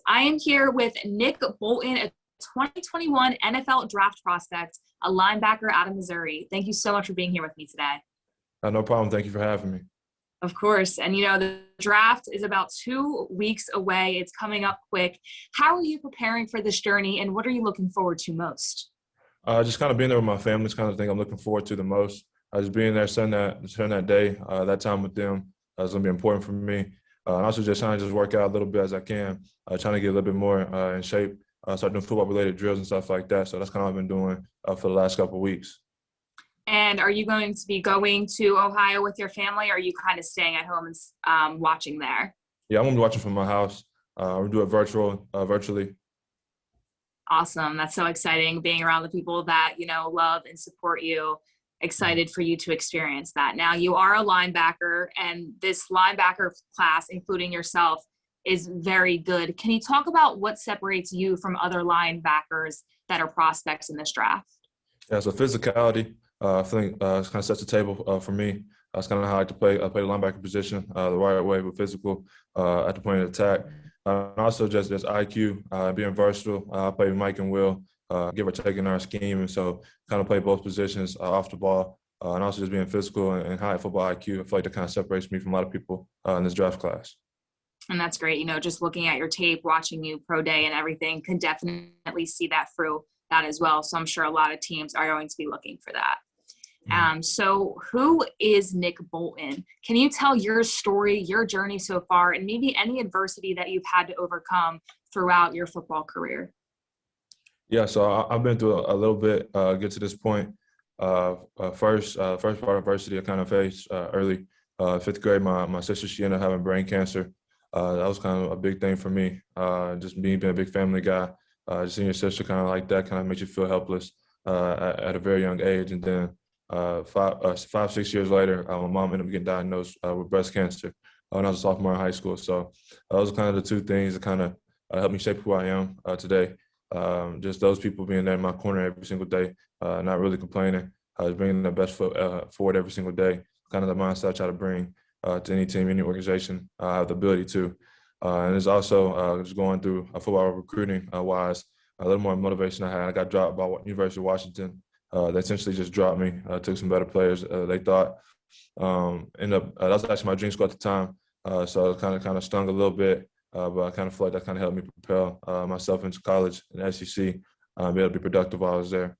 I am here with Nick Bolton, a 2021 NFL draft prospect, a linebacker out of Missouri. Thank you so much for being here with me today. No problem. Thank you for having me. Of course. And the draft is about 2 weeks away. It's coming up quick. How are you preparing for this journey, and what are you looking forward to most? Just kind of being there with my family is kind of the thing I'm looking forward to the most. Just being there, spending that day, that time with them is going to be important for me. And also just trying to just work out a little bit as I can, trying to get a little bit more in shape, start doing football-related drills and stuff like that. So that's kind of what I've been doing for the last couple of weeks. And are you going to be going to Ohio with your family, or are you kind of staying at home and watching there? Yeah, I'm going to be watching from my house. We'll do it virtually. Awesome. That's so exciting, being around the people that, love and support you. Excited for you to experience that. Now, you are a linebacker, and this linebacker class, including yourself, is very good. Can you talk about what separates you from other linebackers that are prospects in this draft? Yeah, so physicality, I think it kind of sets the table for me. That's kind of how I like to play the linebacker position, the right way with physical at the point of attack. And also just IQ, being versatile. I play with Mike and Will, give or take in our scheme. And so kind of play both positions off the ball. And also just being physical and high football IQ. I feel like that kind of separates me from a lot of people in this draft class. And that's great. Just looking at your tape, watching you pro day and everything, can definitely see that through that as well. So I'm sure a lot of teams are going to be looking for that. So who is Nick Bolton? Can you tell your story, your journey so far, and maybe any adversity that you've had to overcome throughout your football career? Yeah, so I've been through a little bit, get to this point. First part of adversity I kind of faced early. Fifth grade, my sister, she ended up having brain cancer. That was kind of a big thing for me. Just being a big family guy, just seeing your sister kind of like that kind of makes you feel helpless at a very young age. And then 6 years later, my mom ended up getting diagnosed with breast cancer when I was a sophomore in high school. So those are kind of the two things that kind of helped me shape who I am today. Just those people being there in my corner every single day, not really complaining, bringing the best foot forward every single day, kind of the mindset I try to bring to any team, any organization I have the ability to. And it's also just going through football recruiting wise, a little more motivation I had. I got dropped by University of Washington. They essentially just dropped me, took some better players they thought. That was actually my dream school at the time. So it kind of stung a little bit, but I kind of feel like that kind of helped me propel myself into college and SEC, be able to be productive while I was there.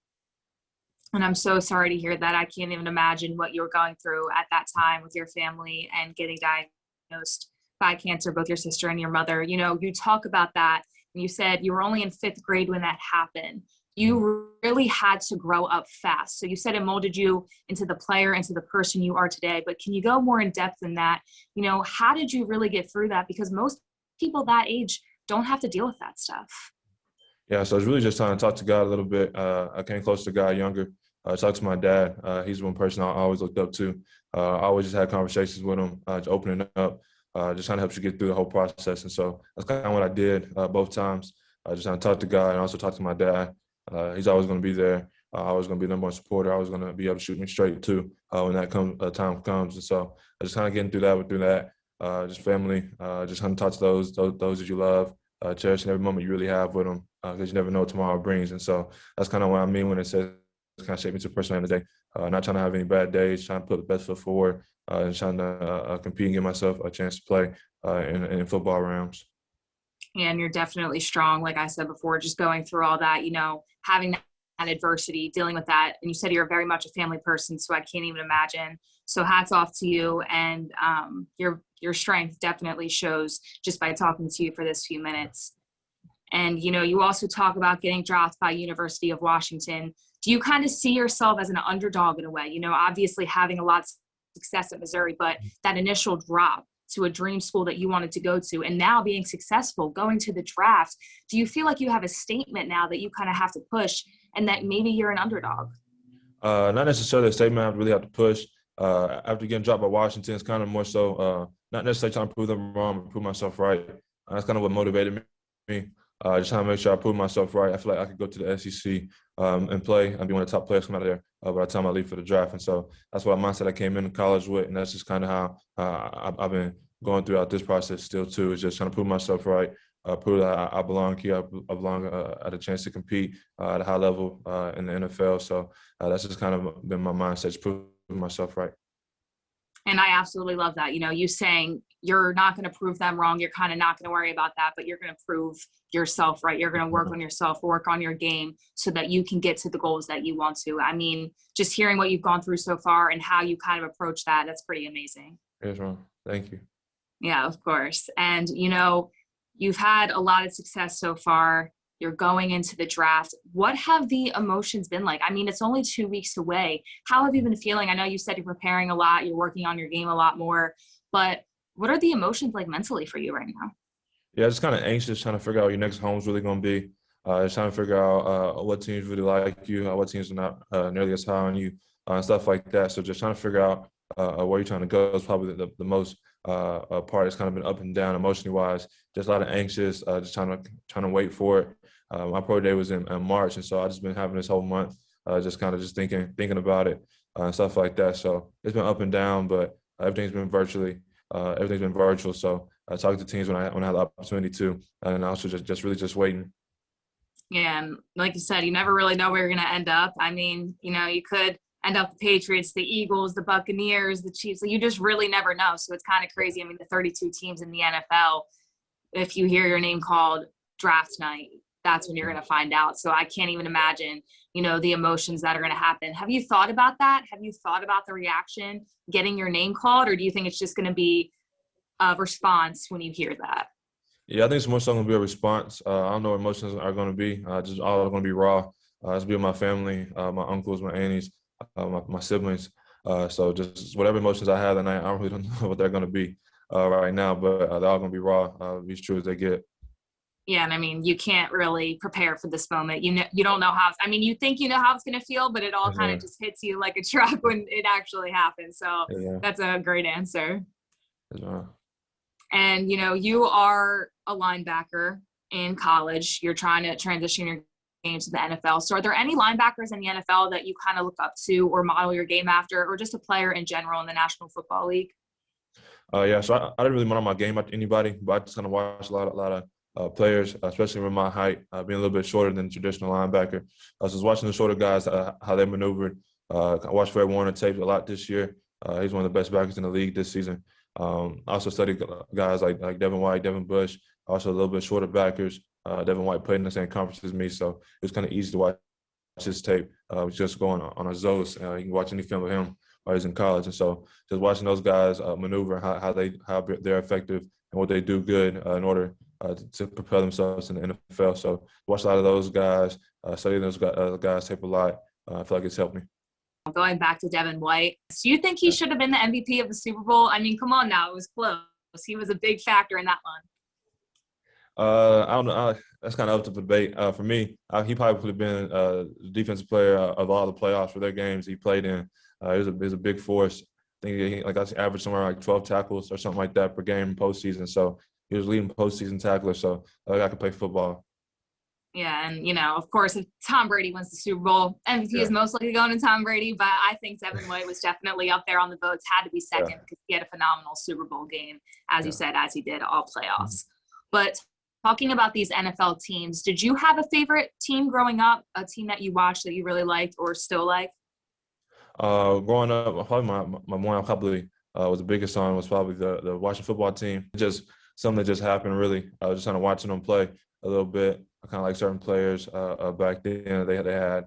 And I'm so sorry to hear that. I can't even imagine what you were going through at that time with your family and getting diagnosed by cancer, both your sister and your mother. You talk about that, and you said you were only in fifth grade when that happened. You really had to grow up fast. So you said it molded you into the player, into the person you are today. But can you go more in depth than that? How did you really get through that? Because most people that age don't have to deal with that stuff. Yeah, so I was really just trying to talk to God a little bit. I came close to God younger. I talked to my dad. He's one person I always looked up to. I always just had conversations with him, just opening up, just trying to help you get through the whole process. And so that's kind of what I did both times. Just trying to talk to God and also talk to my dad. He's always going to be there. Always going to be the number one supporter. Always going to be able to shoot me straight too when that time comes. And so I just kind of getting through that, just family, just trying to talk to those that you love, cherishing every moment you really have with them because you never know what tomorrow brings. And so that's kind of what I mean when it says kind of shape me to the person I am today. Not trying to have any bad days, trying to put the best foot forward, and trying to compete and give myself a chance to play in football realms. And you're definitely strong. Like I said before, just going through all that, having that adversity, dealing with that. And you said you're very much a family person, so I can't even imagine. So hats off to you, and your strength definitely shows just by talking to you for this few minutes. And, you also talk about getting drafted by University of Washington. Do you kind of see yourself as an underdog in a way? Obviously having a lot of success at Missouri, but that initial drop to a dream school that you wanted to go to, and now being successful, going to the draft, do you feel like you have a statement now that you kind of have to push, and that maybe you're an underdog? Not necessarily a statement I really have to push. After getting dropped by Washington, it's kind of more so not necessarily trying to prove them wrong, but prove myself right. That's kind of what motivated me. Just trying to make sure I prove myself right. I feel like I could go to the SEC and play and be one of the top players coming out of there by the time I leave for the draft. And so that's what mindset I came into college with, and that's just kind of how I've been going throughout this process still too, is just trying to prove myself right, prove that I belong here. I belong at a chance to compete at a high level in the NFL. So that's just kind of been my mindset, just proving myself right. And I absolutely love that. You saying you're not going to prove them wrong. You're kind of not going to worry about that, but you're going to prove yourself right. You're going to work on yourself, work on your game so that you can get to the goals that you want to. I mean, just hearing what you've gone through so far and how you kind of approach that, that's pretty amazing. Yes, ma'am. Thank you. Yeah, of course. And, you've had a lot of success so far. You're going into the draft. What have the emotions been like? I mean, it's only 2 weeks away. How have you been feeling? I know you said you're preparing a lot, you're working on your game a lot more, but what are the emotions like mentally for you right now? Yeah, just kind of anxious, trying to figure out what your next home's really going to be. Just trying to figure out what teams really like you, what teams are not nearly as high on you, and stuff like that. So just trying to figure out where you're trying to go is probably the most part. It's kind of been up and down emotionally wise. Just a lot of anxious, just trying to wait for it. My pro day was in March, and so I've just been having this whole month just kind of just thinking about it and stuff like that. So it's been up and down, but everything's been virtual. So I talk to teams when I have the opportunity to, and also just waiting. Yeah, and like you said, you never really know where you're going to end up. I mean, you could end up the Patriots, the Eagles, the Buccaneers, the Chiefs. You just really never know. So it's kind of crazy. I mean, the 32 teams in the NFL, if you hear your name called draft night, that's when you're going to find out. So I can't even imagine, the emotions that are going to happen. Have you thought about that? Have you thought about the reaction, getting your name called, or do you think it's just going to be a response when you hear that? Yeah, I think it's more so going to be a response. I don't know what emotions are going to be. Just all going to be raw. It's be with my family, my uncles, my aunties, my siblings. So just whatever emotions I have that night, I really don't know what they're going to be right now, but they're all going to be raw, be as true as they get. Yeah, and I mean, you can't really prepare for this moment. You don't know how. I mean, you think you know how it's going to feel, but it all kind Yeah, of just hits you like a truck when it actually happens. So yeah, that's a great answer. yeah. And you are a linebacker in college. You're trying to transition your game to the NFL. So are there any linebackers in the NFL that you kind of look up to or model your game after, or just a player in general in the National Football League? Yeah, so I didn't really model my game after anybody, but I just kind of watched a lot of players, especially with my height, being a little bit shorter than traditional linebacker. I was just watching the shorter guys, how they maneuvered. I watched Fred Warner tape a lot this year. He's one of the best backers in the league this season. I also studied guys like Devin White, Devin Bush, also a little bit shorter backers. Devin White played in the same conference as me, so it was kind of easy to watch his tape. Just going on a Zos. You can watch any film of him while he's in college. And so just watching those guys maneuver, how they're effective and what they do good in order to propel themselves in the NFL. So watch a lot of those guys, study those guys tape a lot. I feel like it's helped me. Going back to Devin White, do you think he should have been the MVP of the Super Bowl? I mean, come on now, it was close. He was a big factor in that one. I don't know. That's kind of up to debate. For me, he probably could have been the defensive player of all the playoffs for their games he played in. He was a big force. I think he averaged somewhere like 12 tackles or something like that per game in postseason. So he was leading postseason tackler. So I could play football. Yeah, and of course, if Tom Brady wins the Super Bowl, MVP is most likely going to Tom Brady. But I think Devin White was definitely up there on the votes. Had to be second because he had a phenomenal Super Bowl game, as you said, as he did all playoffs. But talking about these NFL teams, did you have a favorite team growing up? A team that you watched that you really liked or still like? Growing up, probably my one probably was the biggest on was probably the Washington football team. Just something that just happened really. I was just kind of watching them play a little bit. I kind of like certain players back then they had.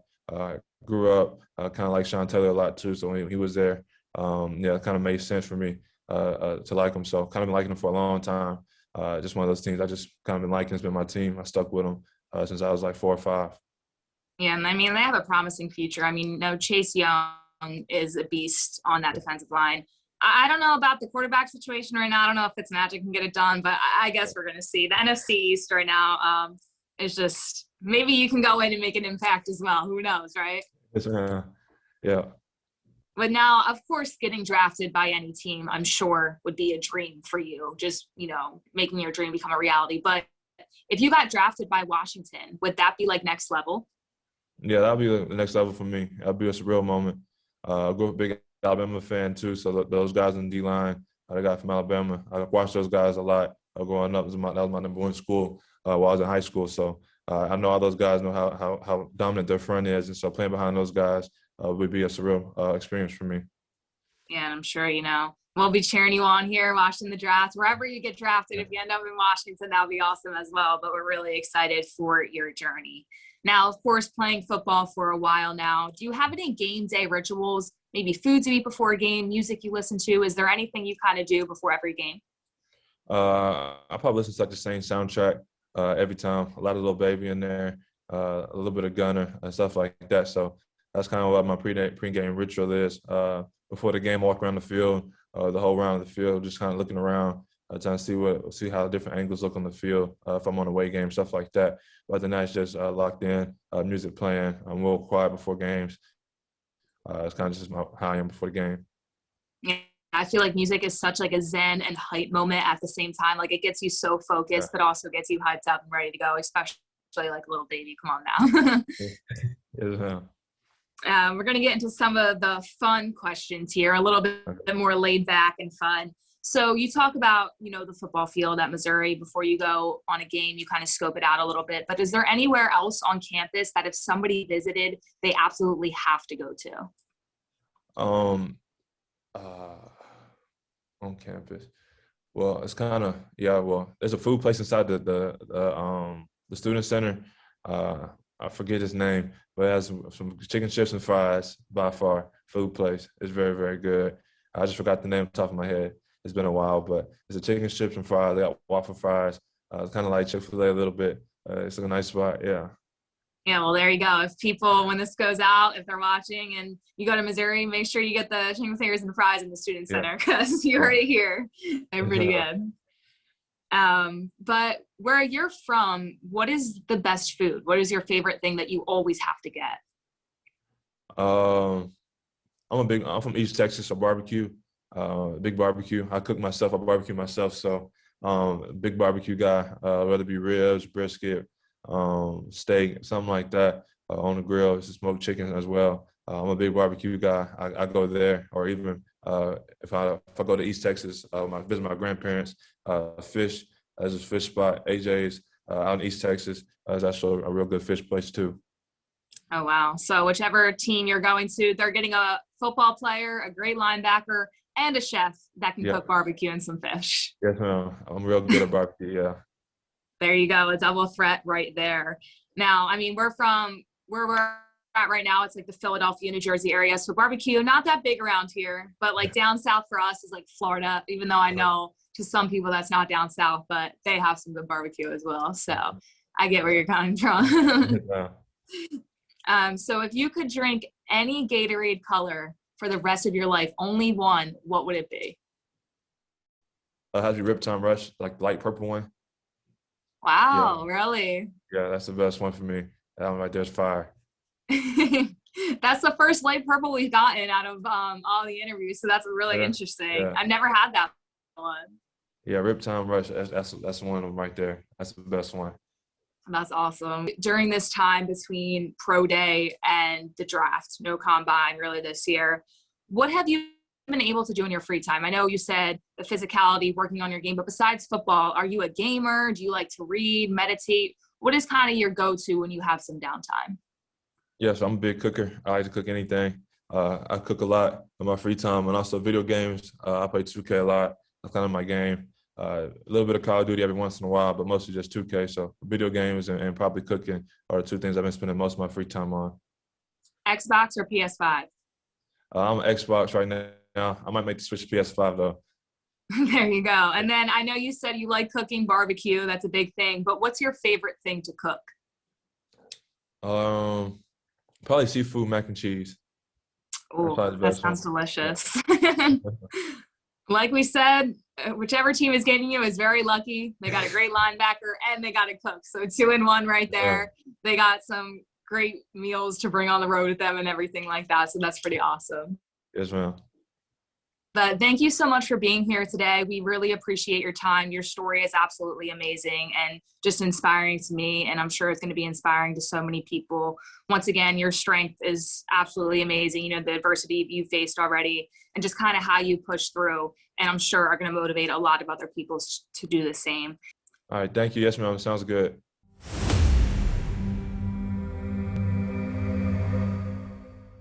Grew up kind of like Sean Taylor a lot too. So when he was there, it kind of made sense for me to like him. So kind of been liking him for a long time. Just one of those teams I just kind of been liking. It's been my team. I stuck with them since I was like 4 or 5. Yeah, and I mean, they have a promising future. I mean, Chase Young is a beast on that defensive line. I don't know about the quarterback situation right now. I don't know if Fitzmagic can get it done, but I guess we're going to see. The NFC East right now is just maybe you can go in and make an impact as well. Who knows, right? Yeah. But now, of course, getting drafted by any team, I'm sure, would be a dream for you, just, making your dream become a reality. But if you got drafted by Washington, would that be like next level? Yeah, that'll be the next level for me. That'll be a surreal moment. I grew up a big Alabama fan too, so those guys in D-line, I got from Alabama. I watched those guys a lot. growing up. That was my number one school while I was in high school. So I know all those guys know how dominant their front is, and so playing behind those guys would be a surreal experience for me. Yeah, and I'm sure, we'll be cheering you on here, watching the draft, wherever you get drafted. If you end up in Washington, that'll be awesome as well. But we're really excited for your journey. Now, of course, playing football for a while now, do you have any game day rituals, maybe foods you eat before a game, music you listen to? Is there anything you kind of do before every game? I probably listen to like the same soundtrack every time. A lot of Lil Baby in there, a little bit of Gunner and stuff like that. So that's kind of what my pregame ritual is. Before the game, I walk around the field, the whole round of the field, just kind of looking around, trying to see how different angles look on the field. If I'm on a away game, stuff like that. But other than that, it's just locked in, music playing. I'm a little quiet before games. It's kind of just how I am before the game. Yeah, I feel like music is such like a zen and hype moment at the same time. Like it gets you so focused, but also gets you hyped up and ready to go, especially like Lil Baby. Come on now. Yes, we're going to get into some of the fun questions here, a little bit more laid back and fun. So you talk about, the football field at Missouri before you go on a game, you kind of scope it out a little bit. But is there anywhere else on campus that if somebody visited, they absolutely have to go to? On campus. Well, it's kind of there's a food place inside the student center. I forget his name, but it has some chicken strips and fries by far. Food place. It's very, very good. I just forgot the name off the top of my head. It's been a while, but it's a chicken strips and fries. They got waffle fries. It's kind of like Chick-fil-A a little bit. It's a nice spot. Yeah. Yeah, well, there you go. If people, when this goes out, if they're watching and you go to Missouri, make sure you get the chicken fingers and fries in the student center because you heard it here. They're pretty good. But where you're from, what is the best food? What is your favorite thing that you always have to get? I'm from East Texas, so barbecue, big barbecue. I cook myself, I barbecue myself. So, big barbecue guy, whether it be ribs, brisket, steak, something like that, on the grill. It's a smoked chicken as well. I'm a big barbecue guy. I go there, or even if I go to East Texas, visit my grandparents. Fish, there's a fish spot, AJ's out in East Texas. Is actually a real good fish place too. Oh wow! So whichever team you're going to, they're getting a football player, a great linebacker, and a chef that can cook barbecue and some fish. Yes, ma'am. I'm real good at barbecue. Yeah. There you go, a double threat right there. Now, I mean, we're from where we're at right now. It's like the Philadelphia, New Jersey area. So barbecue, not that big around here, but like down south for us is like Florida, even though I know to some people that's not down south, but they have some good barbecue as well. So I get where you're coming from. So if you could drink any Gatorade color for the rest of your life, only one, what would it be? It has to be Riptime Rush, like the light purple one. Wow, really? Yeah, that's the best one for me. That one right there's fire. That's the first light purple we've gotten out of all the interviews, so that's really interesting. Yeah. I've never had that one. Yeah, Riptime Rush, that's one of them right there. That's the best one. That's awesome. During this time between pro day and the draft, no combine really this year, what have you been able to do in your free time? I know you said the physicality, working on your game, but besides football, are you a gamer? Do you like to read, meditate? What is kind of your go-to when you have some downtime? Yes, I'm a big cooker. I like to cook anything. I cook a lot in my free time, and also video games. I play 2K a lot. That's kind of my game. A little bit of Call of Duty every once in a while, but mostly just 2K. So video games and probably cooking are the two things I've been spending most of my free time on. Xbox or PS5? I'm an Xbox right now. I might make the switch to PS5 though. There you go. And then I know you said you like cooking barbecue. That's a big thing. But what's your favorite thing to cook? Probably seafood mac and cheese. Oh, that sounds delicious. Yeah. Like we said, whichever team is getting you is very lucky. They got a great linebacker and they got a cook. So 2 in 1 right there. Yeah. They got some great meals to bring on the road with them and everything like that. So that's pretty awesome. Yes, ma'am. But thank you so much for being here today. We really appreciate your time. Your story is absolutely amazing and just inspiring to me. And I'm sure it's going to be inspiring to so many people. Once again, your strength is absolutely amazing. You know, the adversity you faced already and just kind of how you push through. and I'm sure are going to motivate a lot of other people to do the same. All right. Thank you. Yes, ma'am. Sounds good.